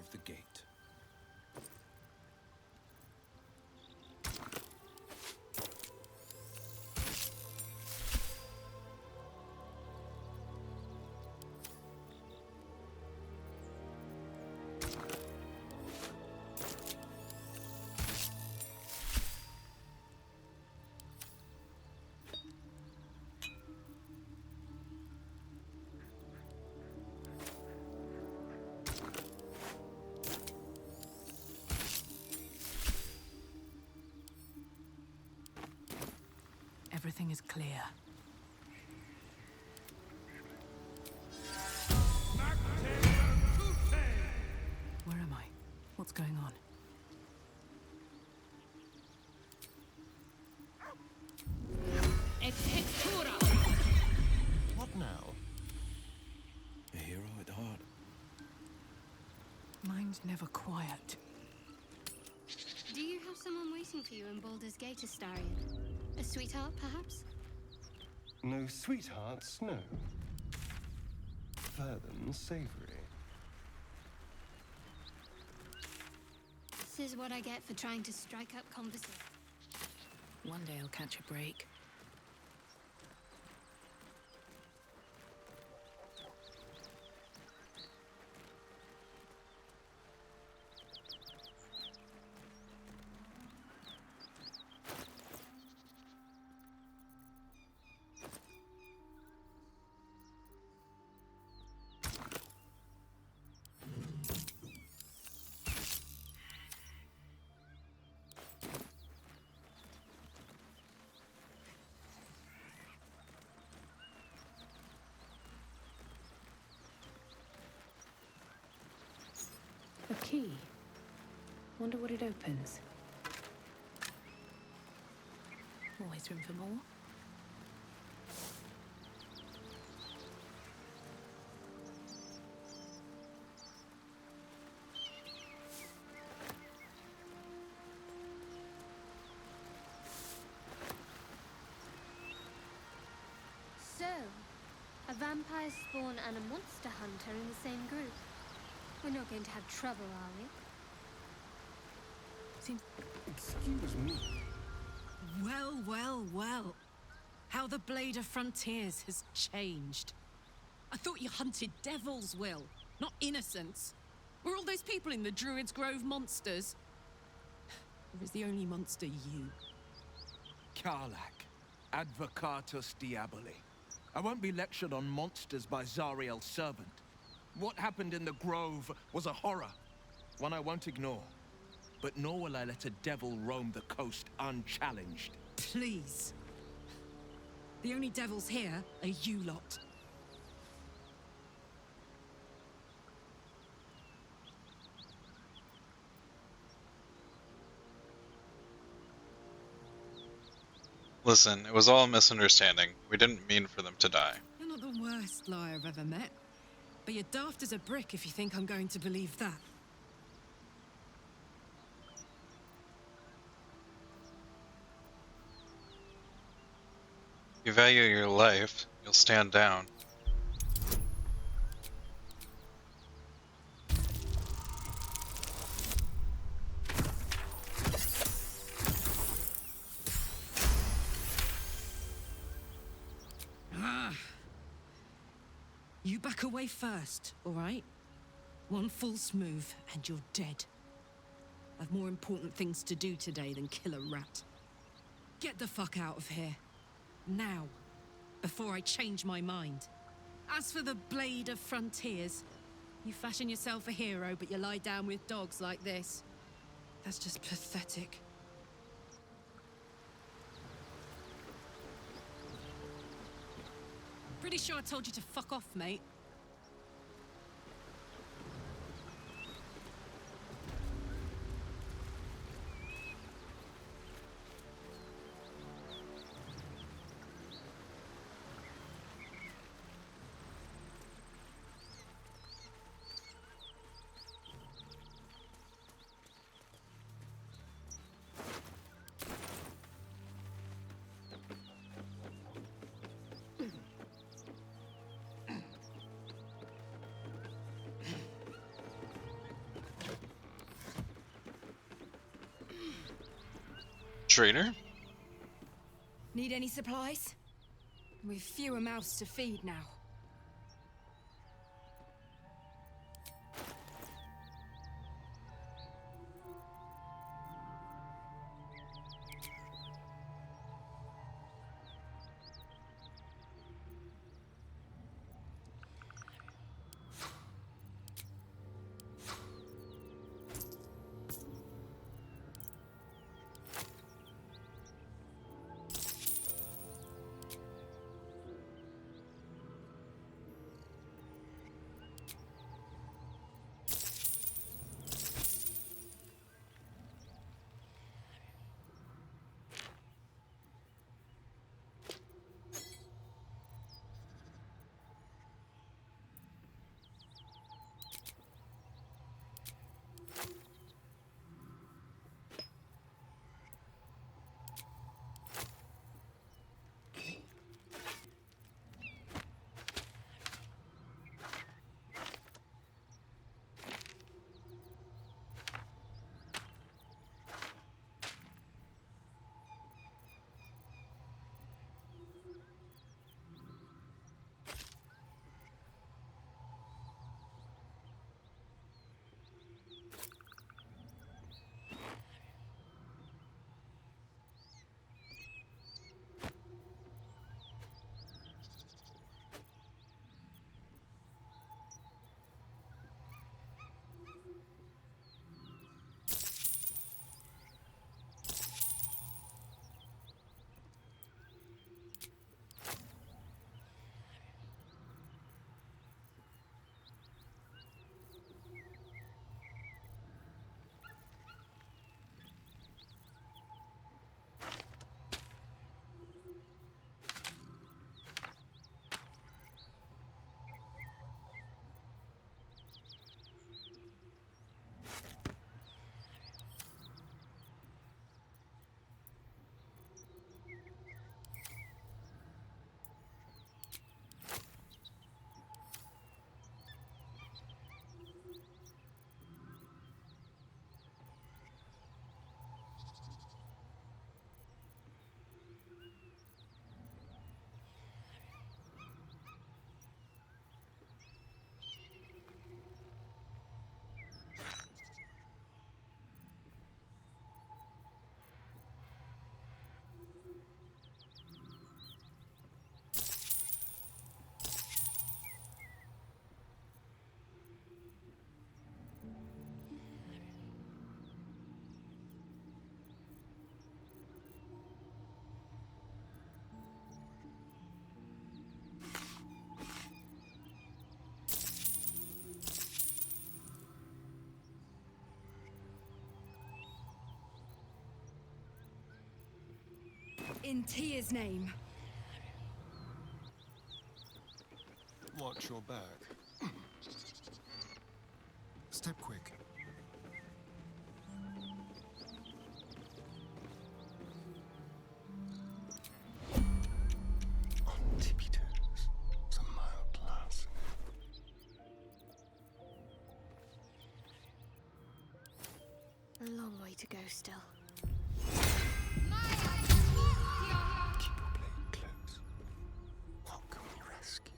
of the gate. Everything is clear. Where am I? What's going on? What now? A hero at heart. Mind never quiet. Do you have someone waiting for you in Baldur's Gate, Astarion? A sweetheart, perhaps? No sweethearts, no. Further savory. This is what I get for trying to strike up conversation. One day I'll catch a break. A key. Wonder what it opens. Always room for more. So, a vampire spawn and a monster hunter in the same group. We're not going to have trouble, are we? Seems... Excuse me. Well, well, well. How the Blade of Frontiers has changed. I thought you hunted devils, Will, not innocents. Were all those people in the Druid's Grove monsters? Or is the only monster you? Karlach, advocatus diaboli. I won't be lectured on monsters by Zariel's servant. What happened in the Grove was a horror, one I won't ignore. But nor will I let a devil roam the coast unchallenged. Please. The only devils here are you lot. Listen, it was all a misunderstanding. We didn't mean for them to die. You're not the worst liar I've ever met. But you're daft as a brick if you think I'm going to believe that. If you value your life, you'll stand down. You back away first, all right? One false move and you're dead. I've more important things to do today than kill a rat. Get the fuck out of here. Now. Before I change my mind. As for the Blade of Frontiers, you fashion yourself a hero, but you lie down with dogs like this. That's just pathetic. Pretty sure I told you to fuck off, mate. trainer? Need any supplies? We've fewer mouths to feed now. In Tia's name. Watch your back. Step quick. On tippy toes. Some mild class. A long way to go still. Keep your blade close. What can we rescue?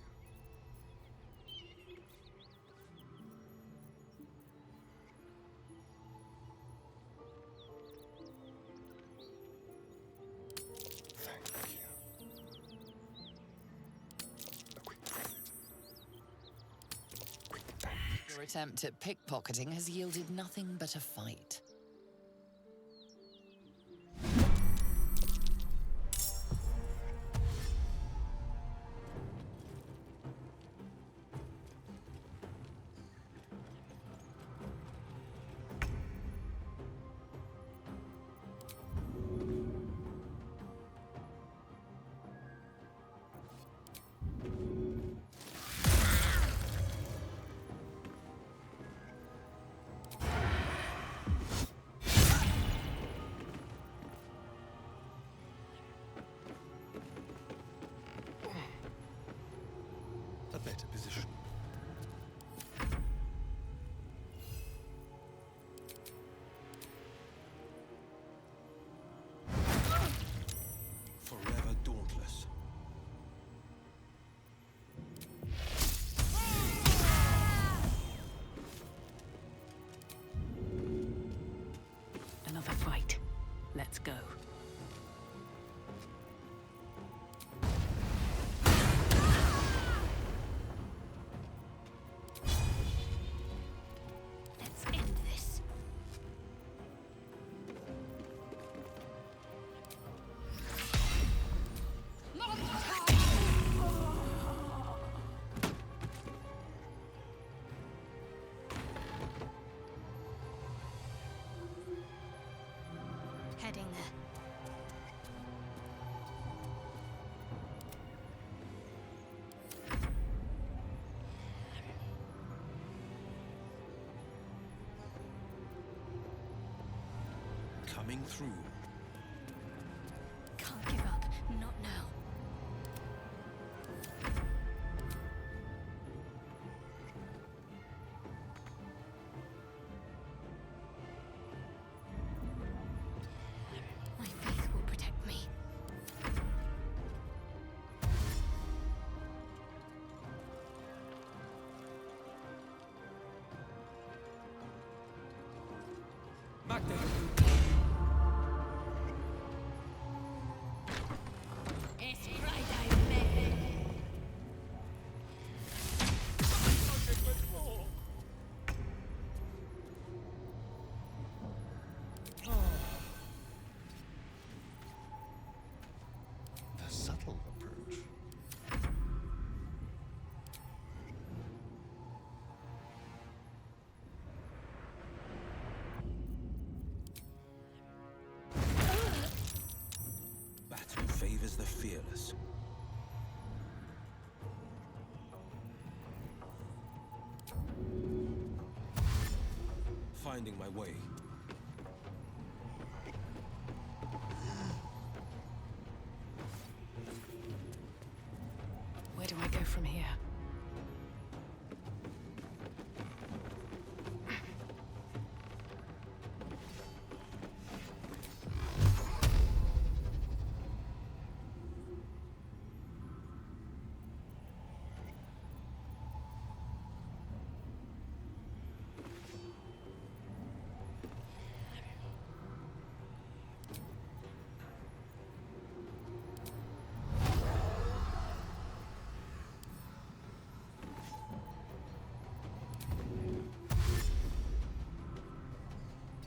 Thank you. A quick credit. Quick thanks. Your attempt at pickpocketing has yielded nothing but a fight. A better position. Let's go. Let's end this. Heading there. Coming through. Can't give up. Not now. My faith will protect me. The subtle approach. Battle favors the fearless. Finding my way. Where do I go from here?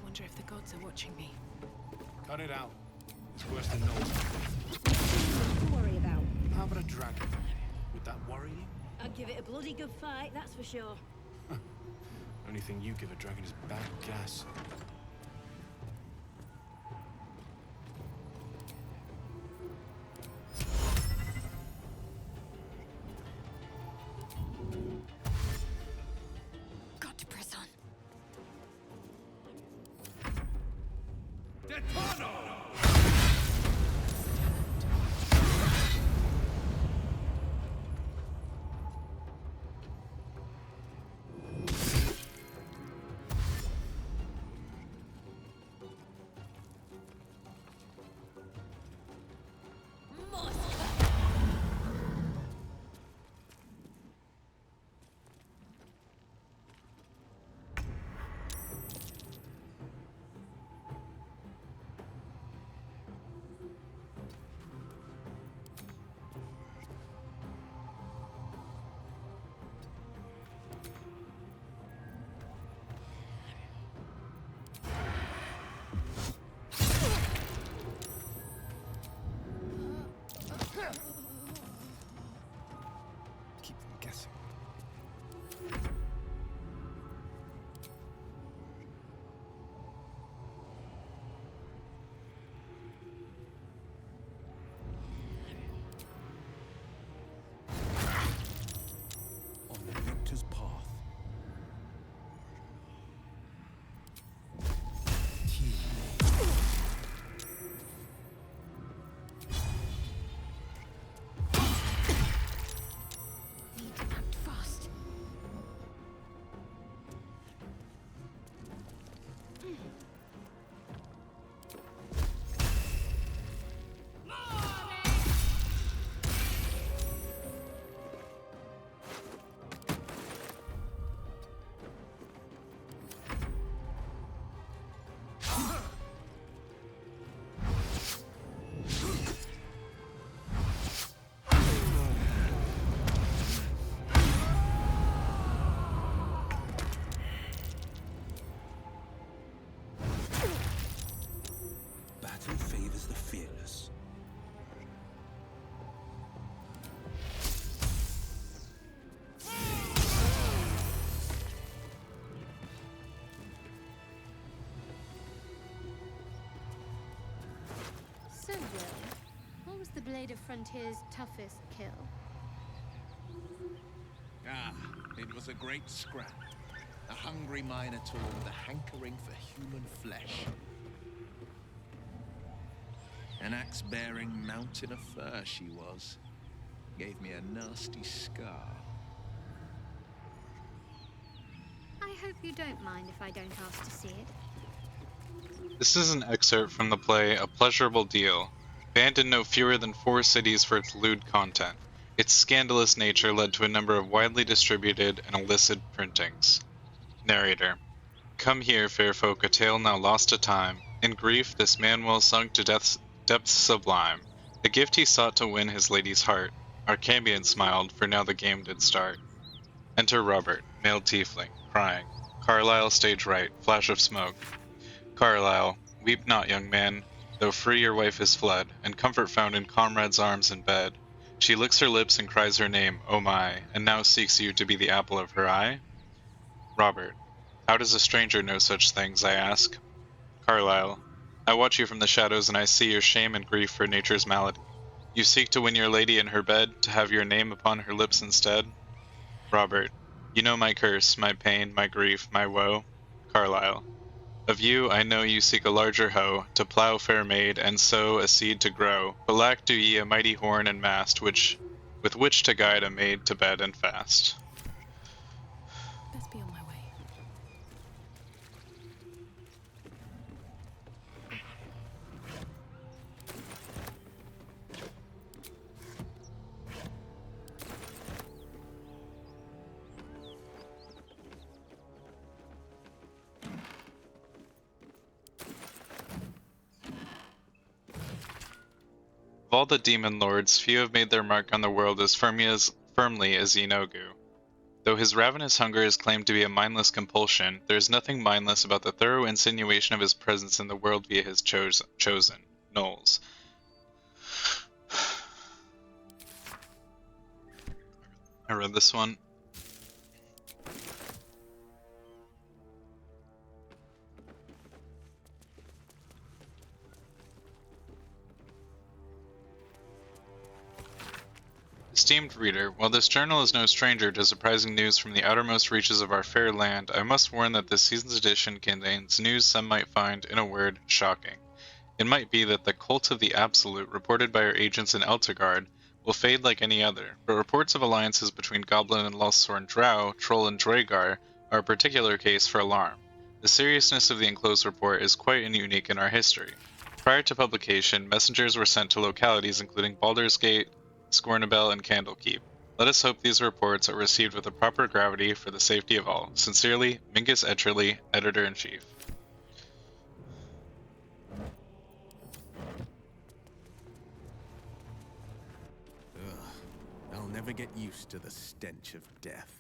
Wonder if the gods are watching me. Cut it out. It's worse than no. Nothing to worry about. How about a dragon? Would that worry you? I'd give it a bloody good fight, that's for sure. Only thing you give a dragon is bad gas. Got to press on. battle favors the fearless. So, Will, what was the Blade of Frontier's toughest kill? Ah, it was a great scrap. A hungry minotaur with a hankering for human flesh. An axe-bearing mountain of fur she was. Gave me a nasty scar. I hope you don't mind if I don't ask to see it. This is an excerpt from the play A Pleasurable Deal. Banned in no fewer than 4 cities for its lewd content. Its scandalous nature led to a number of widely distributed and illicit printings. Narrator. Come here, fair folk, a tale now lost to time. In grief, this man well sunk to death's depths sublime. The gift he sought to win his lady's heart. Arcambian smiled, for now the game did start. Enter Robert, male tiefling, crying. Carlyle stage right, flash of smoke. Carlyle, weep not, young man, though free your wife is fled, and comfort found in comrade's arms in bed. She licks her lips and cries her name, oh my, and now seeks you to be the apple of her eye? Robert, how does a stranger know such things, I ask? Carlyle, I watch you from the shadows and I see your shame and grief for nature's malady. You seek to win your lady in her bed, to have your name upon her lips instead? Robert, you know my curse, my pain, my grief, my woe. Carlyle, of you I know you seek a larger hoe, to plough, fair maid, and sow a seed to grow, but lack do ye a mighty horn and mast, with which to guide a maid to bed and fast. Best be on my way. Of all the demon lords, few have made their mark on the world as firmly as Inogu. Though his ravenous hunger is claimed to be a mindless compulsion, there is nothing mindless about the thorough insinuation of his presence in the world via his chosen, Knowles. I read this one. Esteemed reader, while this journal is no stranger to surprising news from the outermost reaches of our fair land, I must warn that this season's edition contains news some might find, in a word, shocking. It might be that the cult of the Absolute, reported by our agents in Eltegard, will fade like any other, but reports of alliances between Goblin and Lostthorn Drow, Troll and Dragar, are a particular case for alarm. The seriousness of the enclosed report is quite unique in our history. Prior to publication, messengers were sent to localities including Baldur's Gate, Scornabel, and Candlekeep. Let us hope these reports are received with the proper gravity for the safety of all. Sincerely, Mingus Etcherly, Editor-in-Chief. I'll never get used to the stench of death.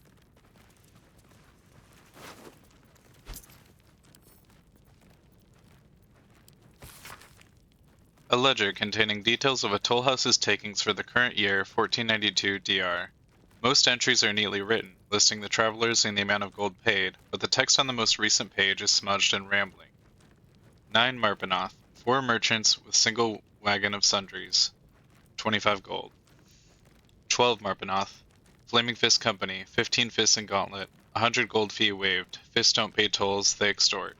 A ledger containing details of a toll house's takings for the current year, 1492 DR. Most entries are neatly written, listing the travelers and the amount of gold paid, but the text on the most recent page is smudged and rambling. 9 Marpenoth, 4 merchants with single wagon of sundries, 25 gold. 12 Marpenoth, Flaming Fist Company, 15 fists and gauntlet, 100 gold fee waived, fists don't pay tolls, they extort.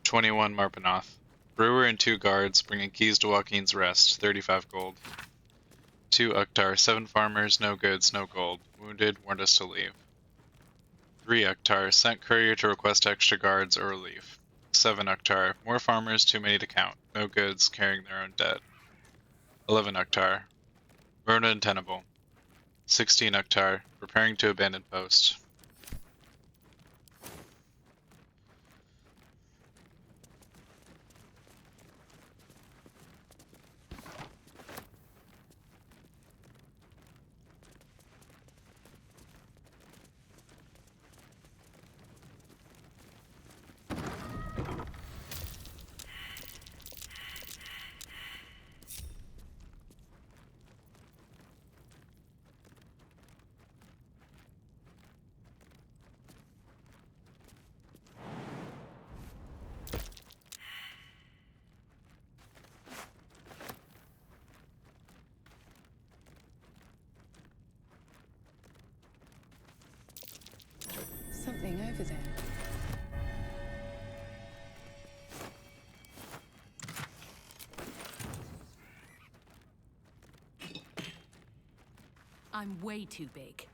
21 Marpenoth, Brewer and 2 guards, bringing keys to Joaquin's Rest, 35 gold. 2 Uktar, 7 farmers, no goods, no gold. Wounded, warned us to leave. 3 Uktar, sent courier to request extra guards or relief. 7 Uktar, more farmers, too many to count. No goods, carrying their own dead. 11 Uktar, road untenable. 16 Uktar, preparing to abandon post. something over there. I'm way too big.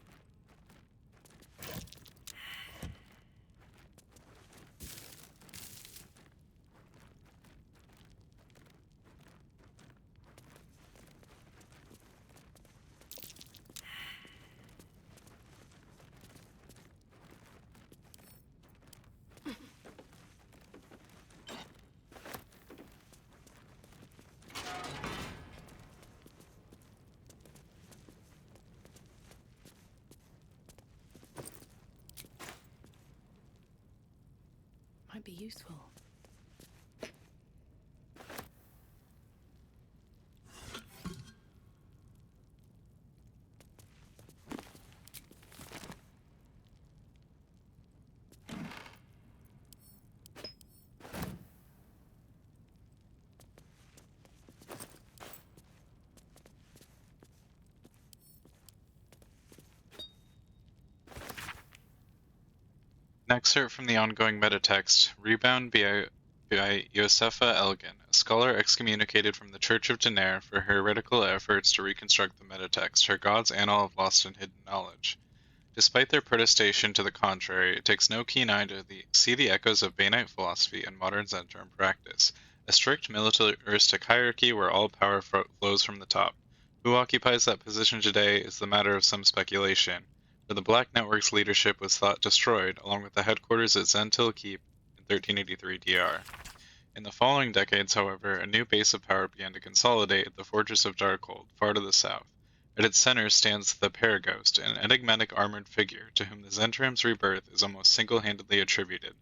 Might be useful. An excerpt from the ongoing metatext, Rebound by Josefa Elgin, a scholar excommunicated from the Church of Denair for her heretical efforts to reconstruct the metatext, her gods and all of lost and hidden knowledge. Despite their protestation to the contrary, it takes no keen eye to see the echoes of Bainite philosophy and modern Zentrum practice, a strict militaristic hierarchy where all power flows from the top. Who occupies that position today is the matter of some speculation, for the Black Network's leadership was thought destroyed, along with the headquarters at Zentil Keep in 1383 DR. In the following decades, however, a new base of power began to consolidate at the Fortress of Darkhold, far to the south. At its center stands the Paraghost, an enigmatic armored figure to whom the Zentrum's rebirth is almost single-handedly attributed.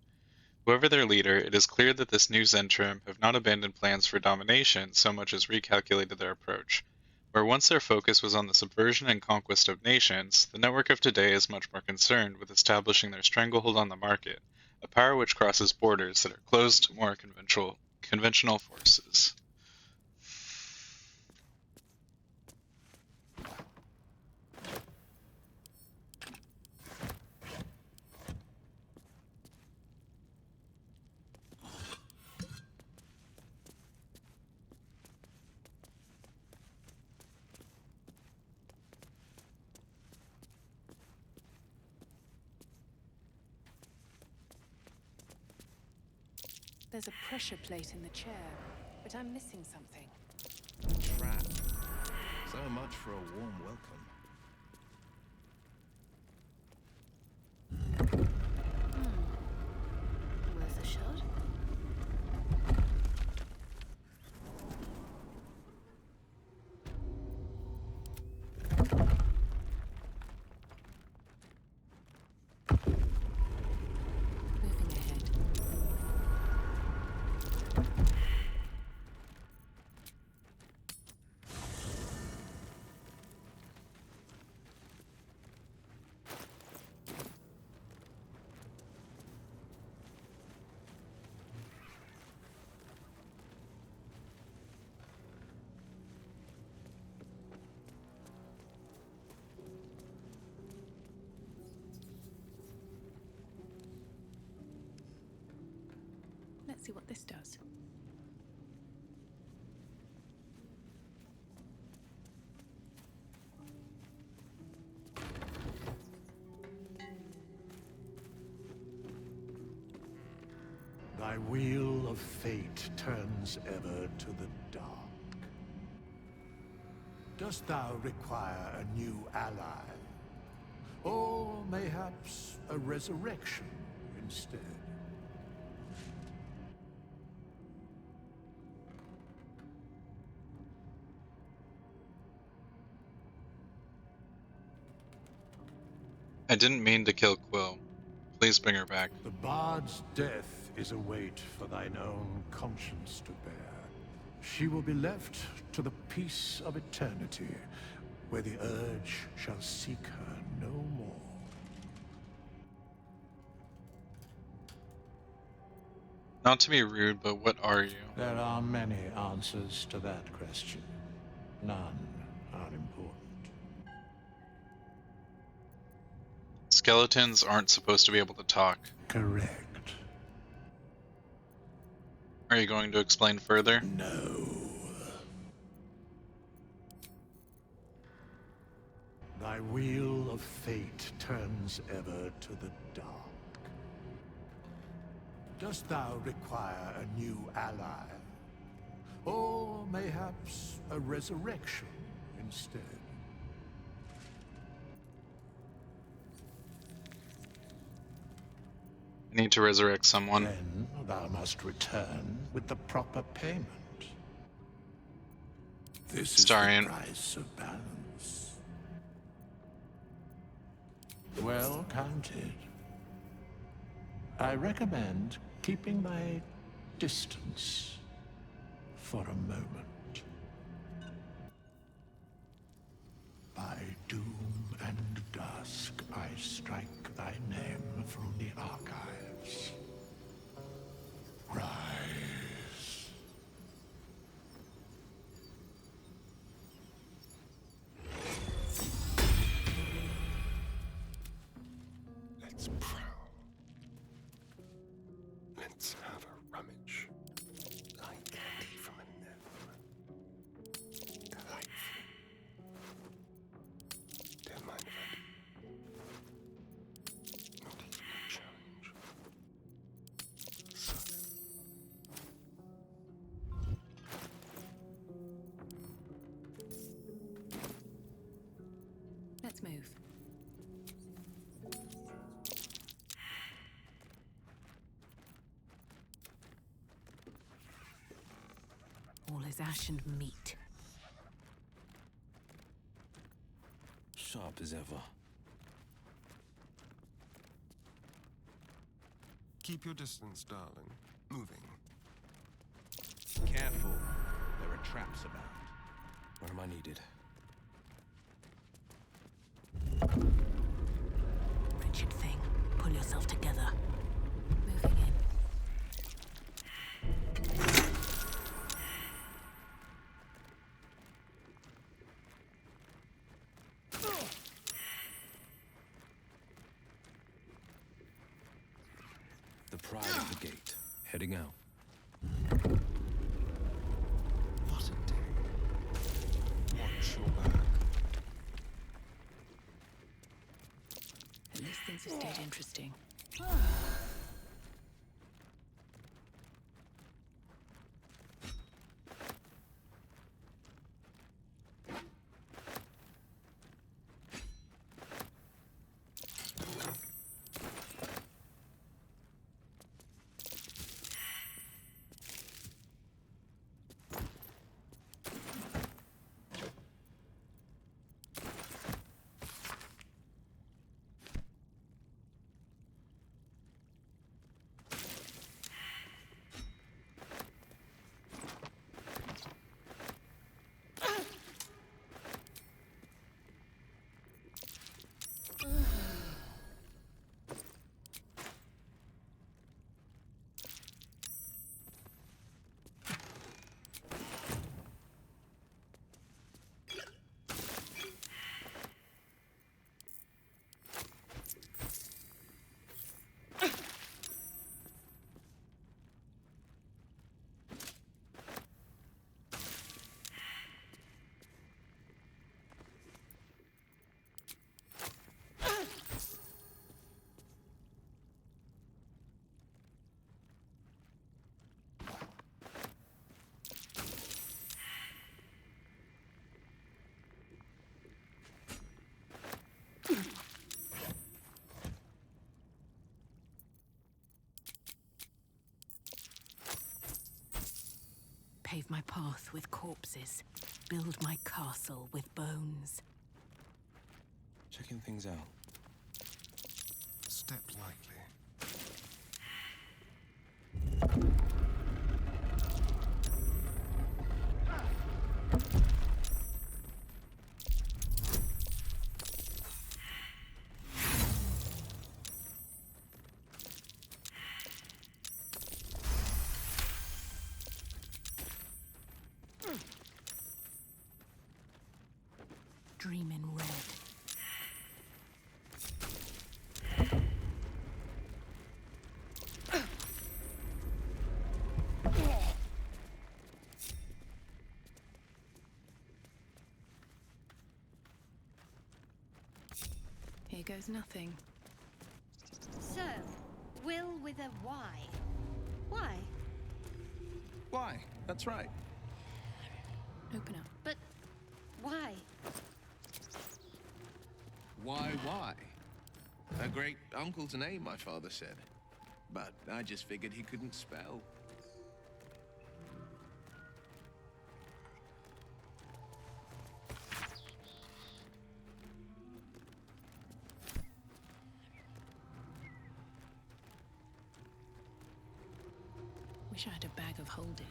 Whoever their leader, it is clear that this new Zentrum have not abandoned plans for domination so much as recalculated their approach. Where once their focus was on the subversion and conquest of nations, the network of today is much more concerned with establishing their stranglehold on the market, a power which crosses borders that are closed to more conventional forces. There's a pressure plate in the chair, but I'm missing something. Trap. So much for a warm welcome. Worth a shot. Moving ahead. Let's see what this does. Thy wheel of fate turns ever to the dark. Dost thou require a new ally? Or mayhaps a resurrection instead? I didn't mean to kill Quill. Please bring her back. The bard's death is a weight for thine own conscience to bear. She will be left to the peace of eternity, where the urge shall seek her no more. Not to be rude, but what are you? There are many answers to that question. None are important. Skeletons aren't supposed to be able to talk. Correct. Are you going to explain further? No. Thy wheel of fate turns ever to the dark. Dost thou require a new ally? Or mayhaps a resurrection instead? I need to resurrect someone. Then thou must return with the proper payment. This is Starion. the price of balance. Well counted. I recommend keeping thy distance for a moment. By doom and dusk, I strike thy name from the archives. Rise. Let's prowl. Let's have a rummage. Like candy from a gnome. Delightful. Don't mind if I do. Not even a challenge. So. Let's move. All is ash and meat. Sharp as ever. Keep your distance, darling. Moving. Careful. There are traps about. Where am I needed? Wretched thing. Pull yourself together. Moving in. The pride of the gate. Heading out. What a day. Watch your back. At least things have stayed interesting. Pave my path with corpses. Build my castle with bones. Checking things out. Step lightly. Dream in red. here goes nothing. So, Will with a Y. Why? Why? That's right. Open up. But why? Why? A great uncle's name, my father said. But I just figured he couldn't spell. Wish I had a bag of holding.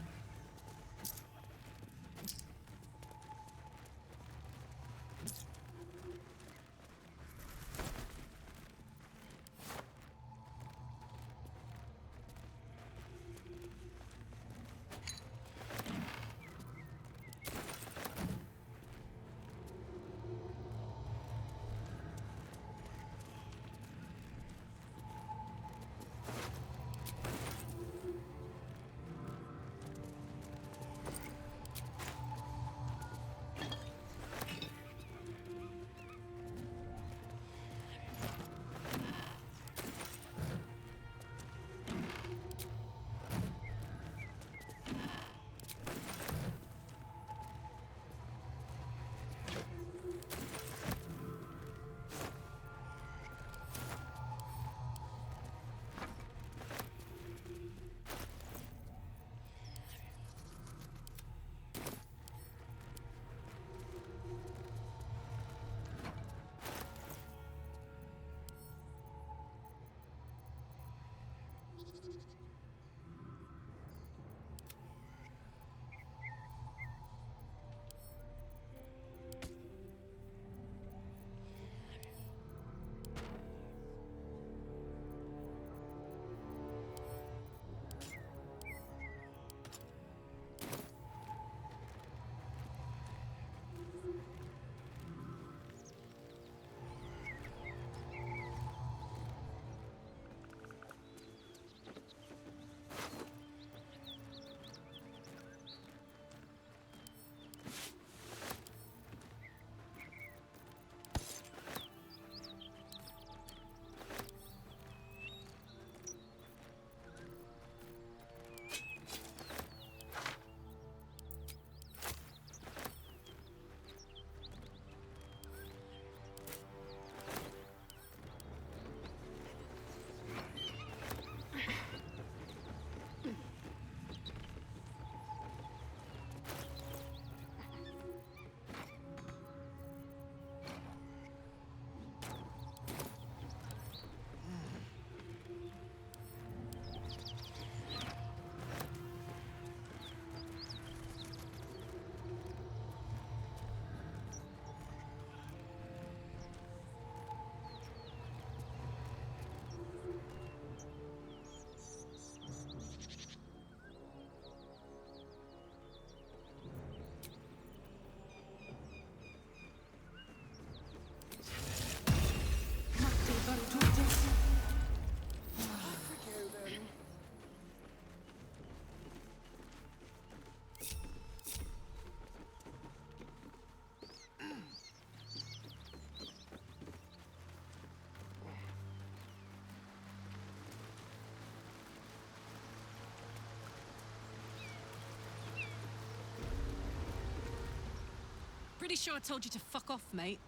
Pretty sure I told you to fuck off, mate.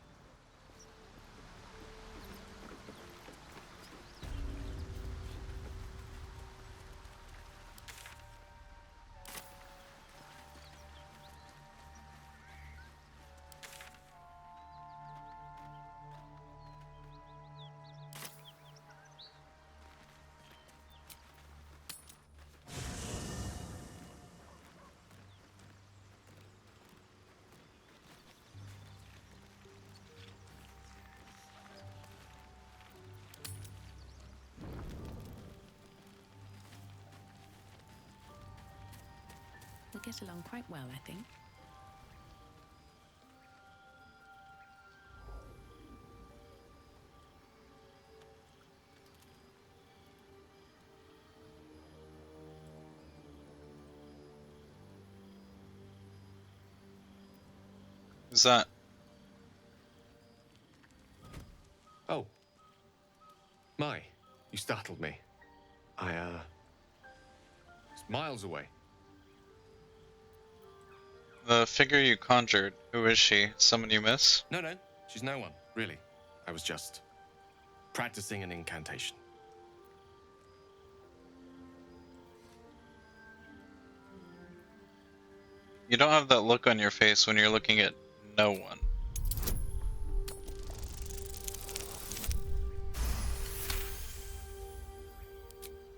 We'll get along quite well, I think. Is that? Oh, My, you startled me. It's miles away. The figure you conjured, who is she? Someone you miss? No, she's no one, really. I was just practicing an incantation. You don't have that look on your face when you're looking at no one.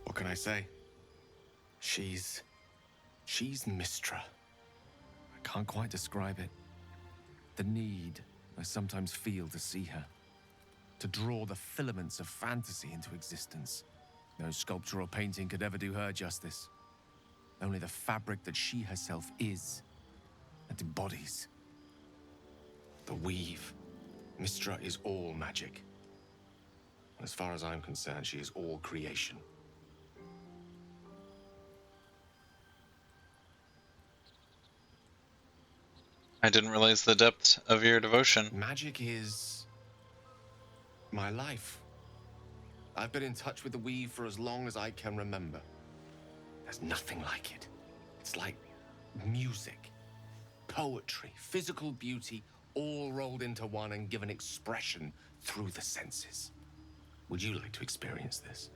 What can I say? She's Mistra. I can't quite describe it. The need I sometimes feel to see her. To draw the filaments of fantasy into existence. No sculpture or painting could ever do her justice. Only the fabric that she herself is and embodies. The weave. Mistra is all magic. As far as I'm concerned, she is all creation. I didn't realize the depth of your devotion. Magic is my life. I've been in touch with the weave for as long as I can remember. There's nothing like it. It's like music, poetry, physical beauty, all rolled into one and given expression through the senses. Would you like to experience this?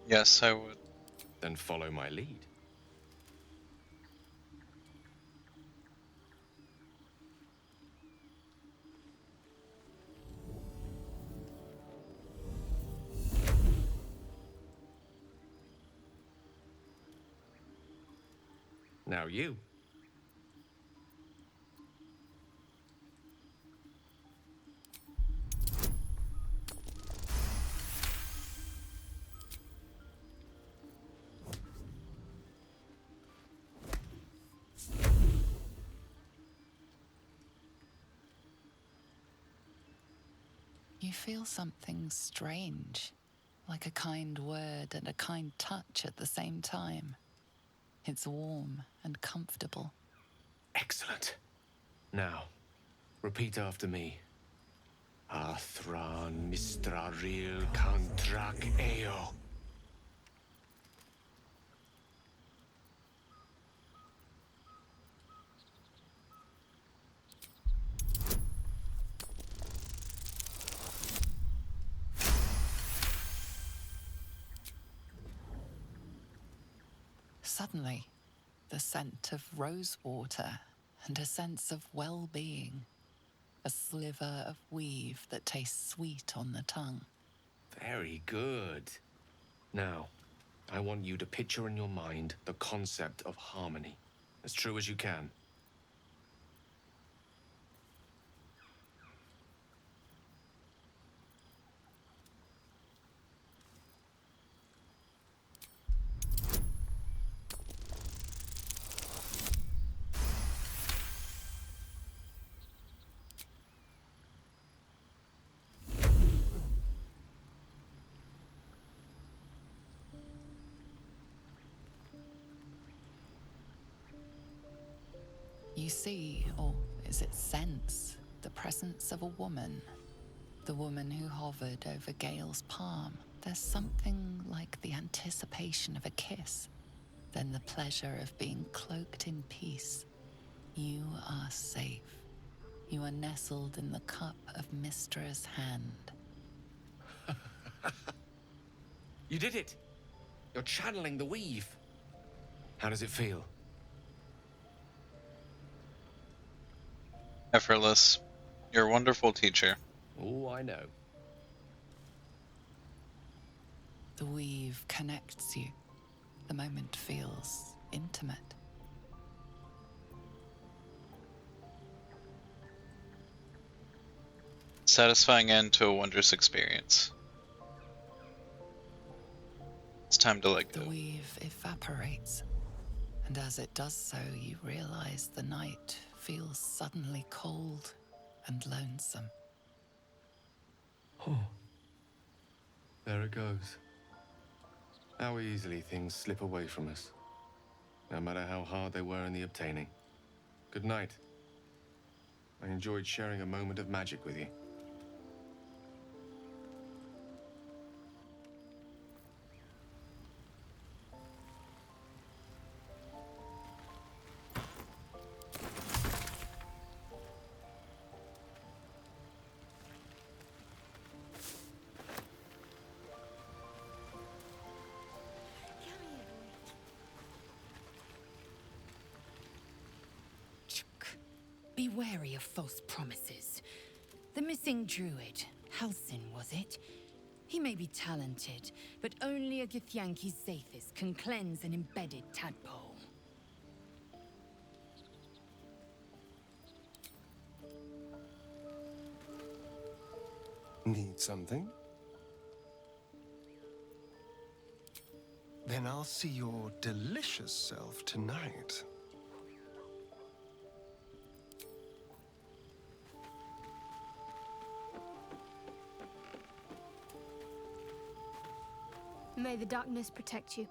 Yes, I would. Then follow my lead. Now you. You feel something strange, like a kind word and a kind touch at the same time. It's warm and comfortable. Excellent. Now, repeat after me. Athran Mistraril Kantrak Eo. Suddenly, the scent of rosewater and a sense of well-being. A sliver of weave that tastes sweet on the tongue. Very good. Now, I want you to picture in your mind the concept of harmony, as true as you can. You see, or is it sense, the presence of a woman. The woman who hovered over Gale's palm. There's something like the anticipation of a kiss. Then the pleasure of being cloaked in peace. You are safe. You are nestled in the cup of Mistra's hand. You did it! You're channeling the weave. How does it feel? Effortless. You're a wonderful teacher. Oh, I know. The weave connects you. The moment feels intimate. Satisfying end to a wondrous experience. It's time to let go. The weave evaporates, and as it does so, you realize the night feels suddenly cold and lonesome. Oh. There it goes. How easily things slip away from us, no matter how hard they were in the obtaining. Good night. I enjoyed sharing a moment of magic with you. Be wary of false promises. The missing druid, Halsin, was it? He may be talented, but only a Githyanki Zathis can cleanse an embedded tadpole. Need something? Then I'll see your delicious self tonight. May the darkness protect you.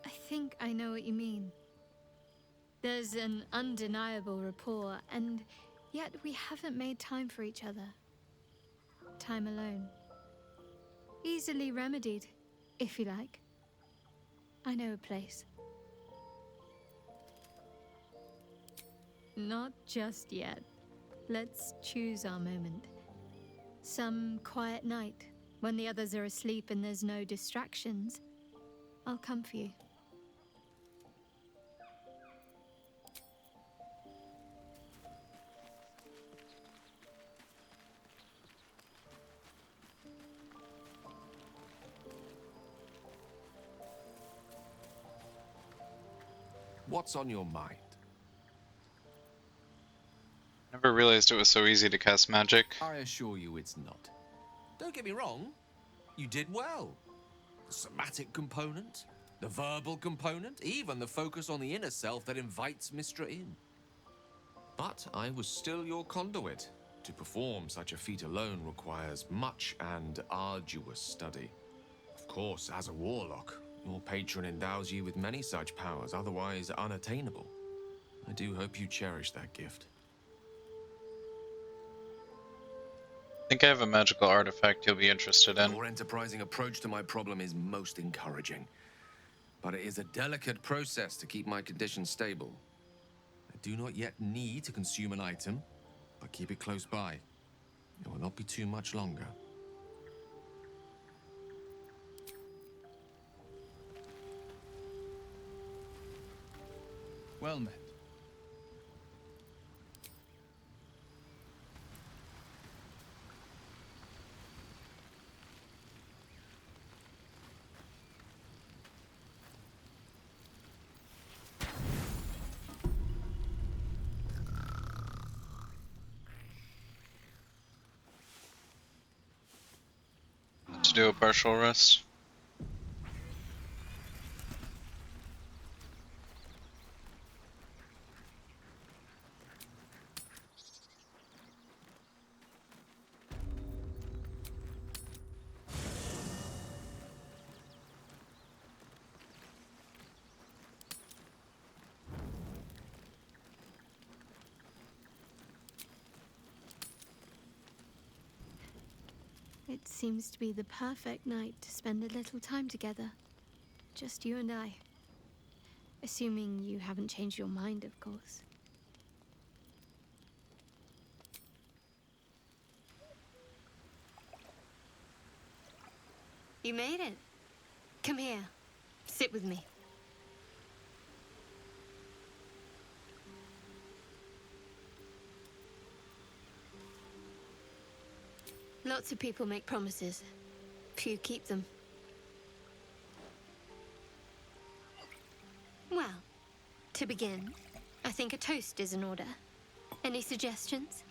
I think I know what you mean. There's an undeniable rapport, and yet we haven't made time for each other. Time alone. Easily remedied, if you like. I know a place. Not just yet. Let's choose our moment. Some quiet night, when the others are asleep and there's no distractions, I'll come for you. What's on your mind? Never realized it was so easy to cast magic. I assure you it's not. Don't get me wrong, you did well. The somatic component, the verbal component, even the focus on the inner self that invites Mistra in. But I was still your conduit. To perform such a feat alone requires much and arduous study. Of course, as a warlock, your patron endows you with many such powers, otherwise unattainable. I do hope you cherish that gift. I think I have a magical artifact you'll be interested in. Your enterprising approach to my problem is most encouraging. But it is a delicate process to keep my condition stable. I do not yet need to consume an item, but keep it close by. It will not be too much longer. Well met. To do a partial rest. It seems to be the perfect night to spend a little time together. Just you and I. Assuming you haven't changed your mind, of course. You made it. Come here. Sit with me. Lots of people make promises. Few keep them. Well, to begin, I think a toast is in order. Any suggestions?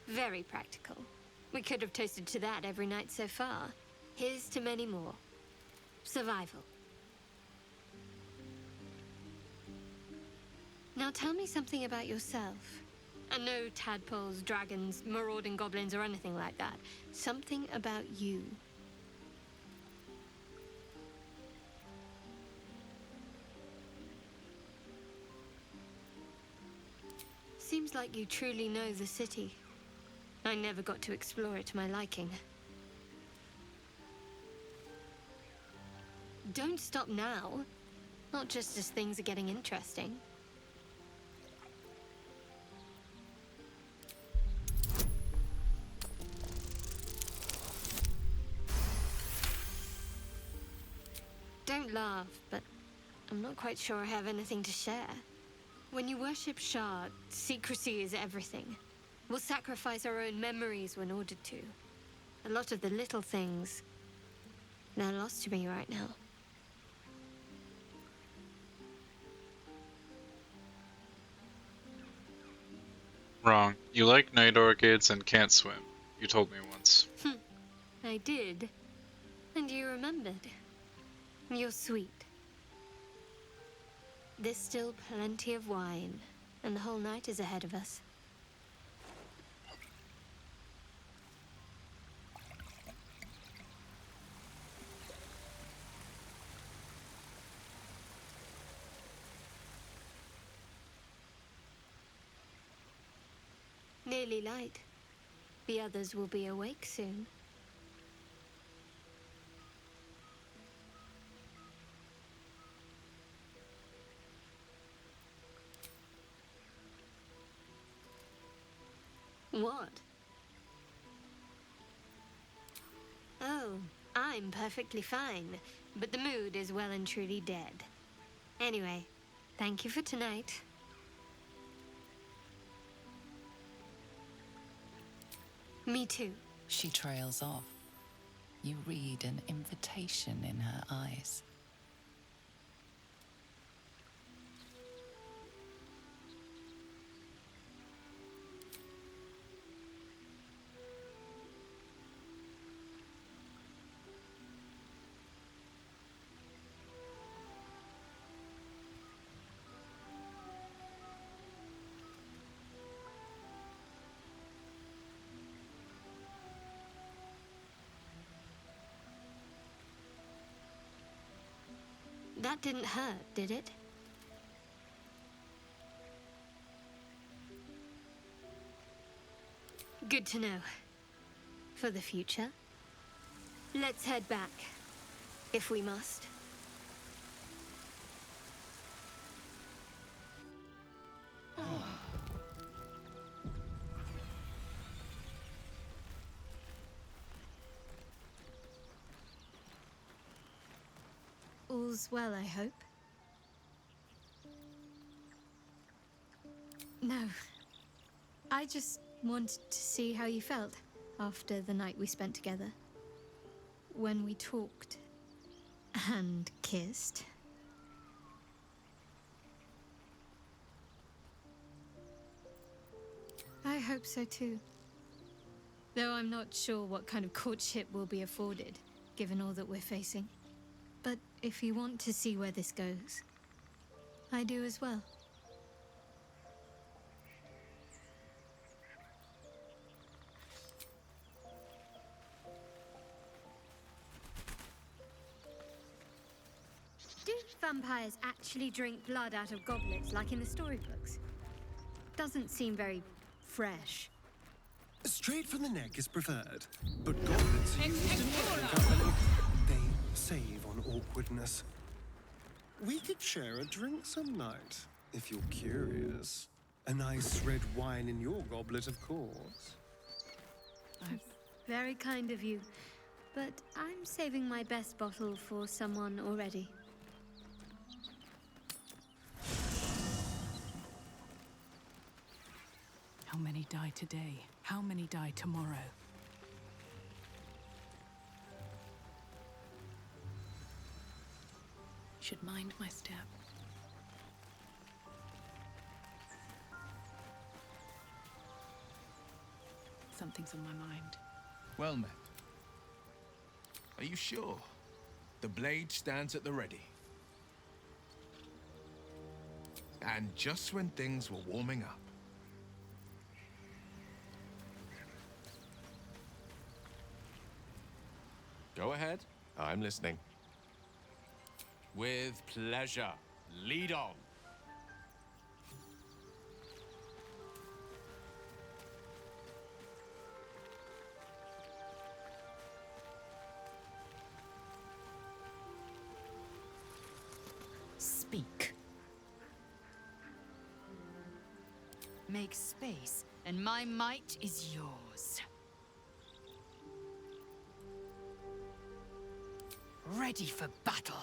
Very practical. We could have toasted to that every night so far. Here's to many more. Survival. Now tell me something about yourself. And no tadpoles, dragons, marauding goblins, or anything like that. Something about you. Seems like you truly know the city. I never got to explore it to my liking. Don't stop now. Not just as things are getting interesting. Don't laugh, but I'm not quite sure I have anything to share. When you worship Shah, secrecy is everything. We'll sacrifice our own memories when ordered to. A lot of the little things, they're lost to me right now. Wrong. You like night orchids and can't swim. You told me once. I did. And you remembered. You're sweet. There's still plenty of wine, and the whole night is ahead of us. Nearly light. The others will be awake soon. What? Oh, I'm perfectly fine, but the mood is well and truly dead. Anyway, thank you for tonight. Me too. She trails off. You read an invitation in her eyes. That didn't hurt, did it? Good to know. For the future. Let's head back, if we must. All's well, I hope. No. I just wanted to see how you felt after the night we spent together. When we talked and kissed. I hope so too. Though I'm not sure what kind of courtship will be afforded, given all that we're facing. But if you want to see where this goes, I do as well. Do vampires actually drink blood out of goblets like in the storybooks? Doesn't seem very fresh. Straight from the neck is preferred, but goblets are used in company. They save on awkwardness. We could share a drink some night, if you're curious. A nice red wine in your goblet, of course. Very kind of you, but I'm saving my best bottle for someone already. How many die today? How many die tomorrow? Should mind my step. Something's on my mind. Well met. Are you sure? The blade stands at the ready. And just when things were warming up. Go ahead. I'm listening. With pleasure. Lead on. Speak. Make space, and my might is yours. Ready for battle.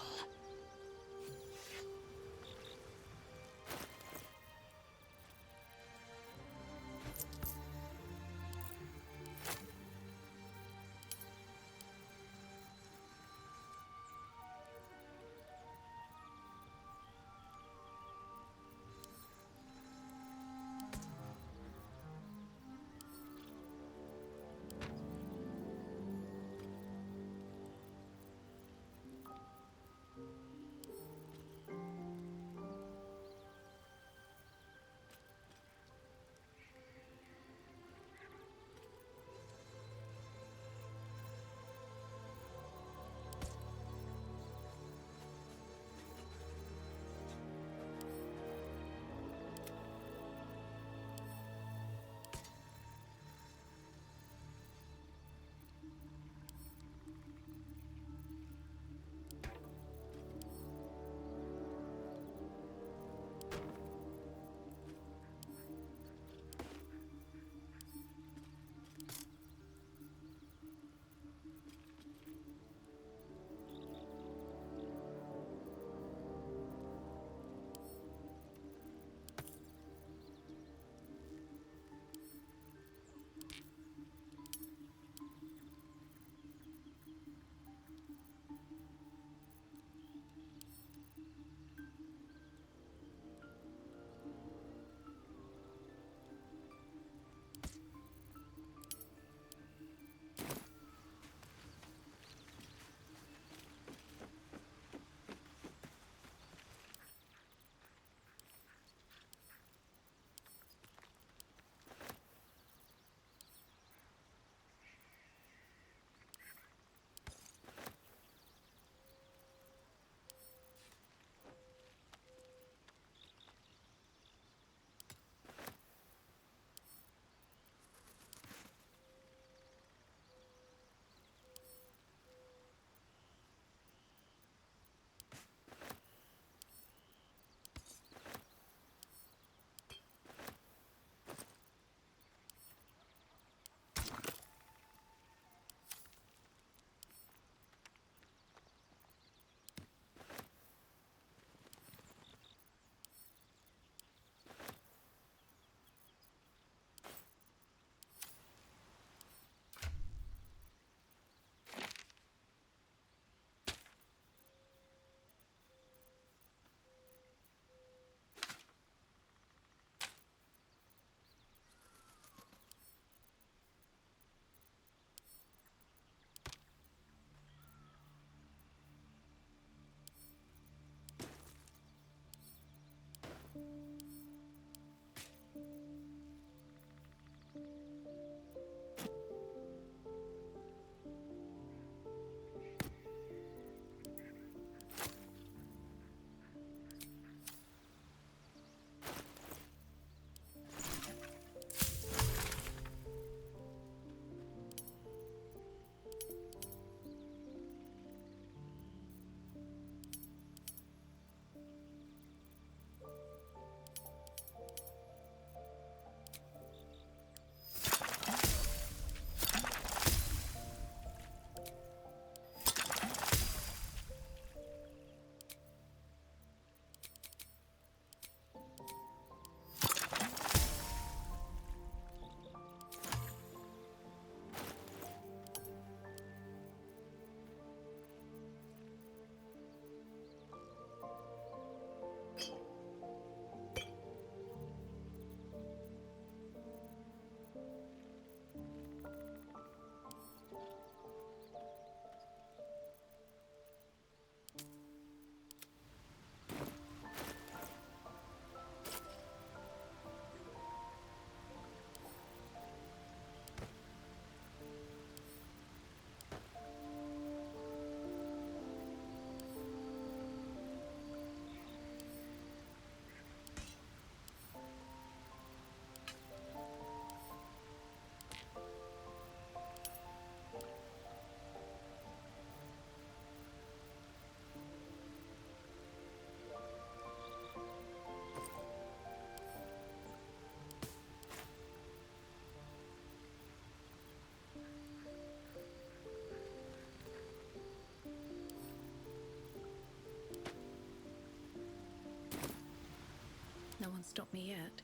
stop me yet.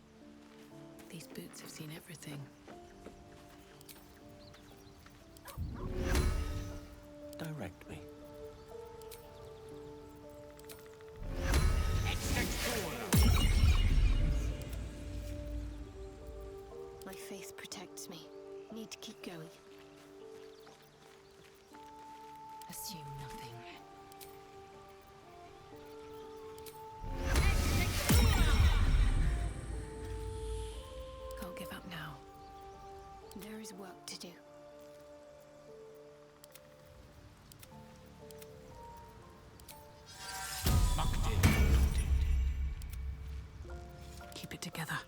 These boots have seen everything. Direct me. My faith protects me. Need to keep going. Assume nothing. Can't give up now. There is work to do. Keep it together.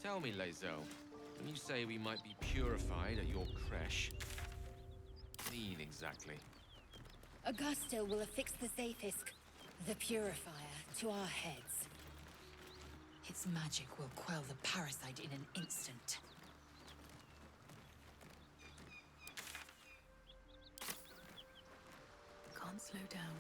Tell me, Lae'zel, when you say we might be purified at your creche, what do you mean exactly? Augusto will affix the Zafisk, the purifier, to our heads. Its magic will quell the parasite in an instant. Can't slow down.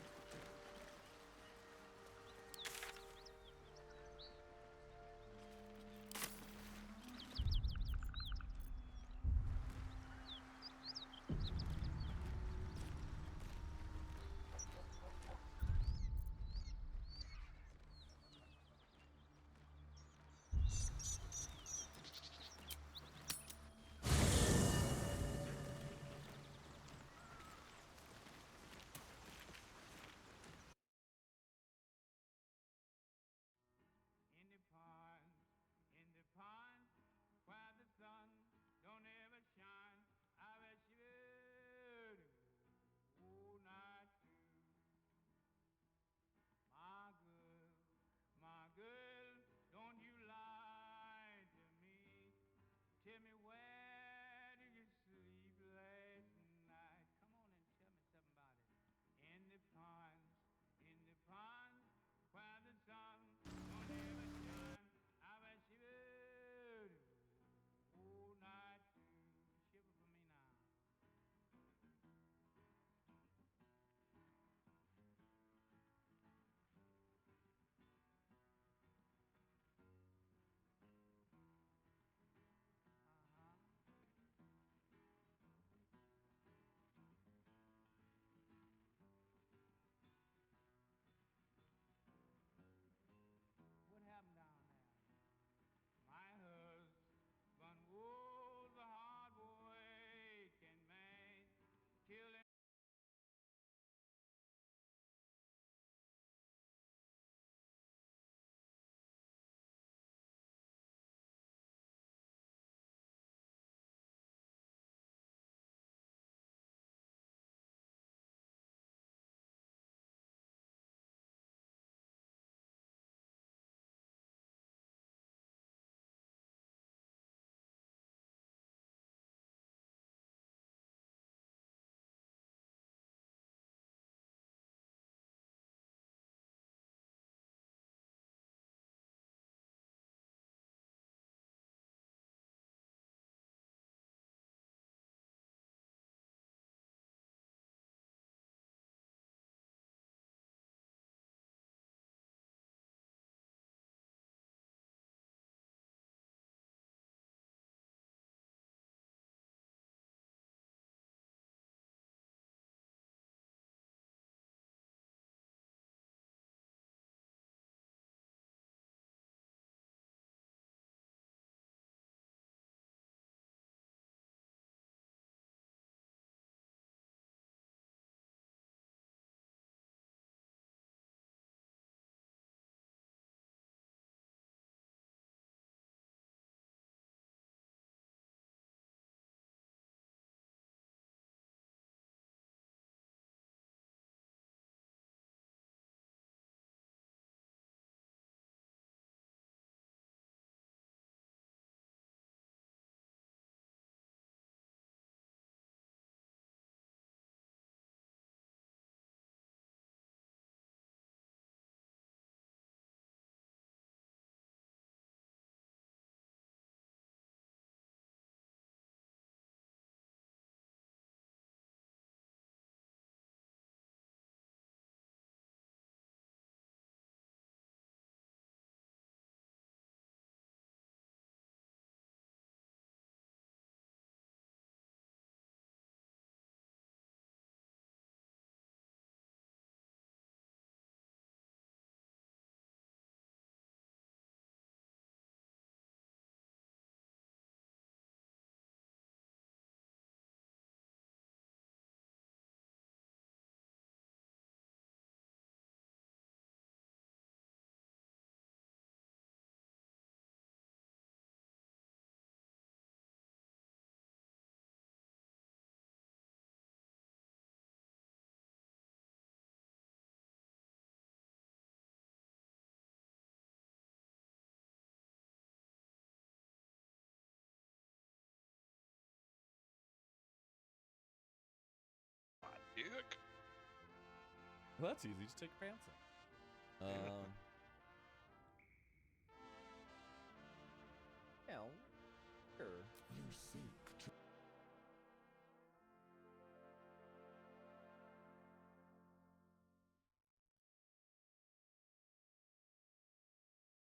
Well, that's easy. Just take your pants off.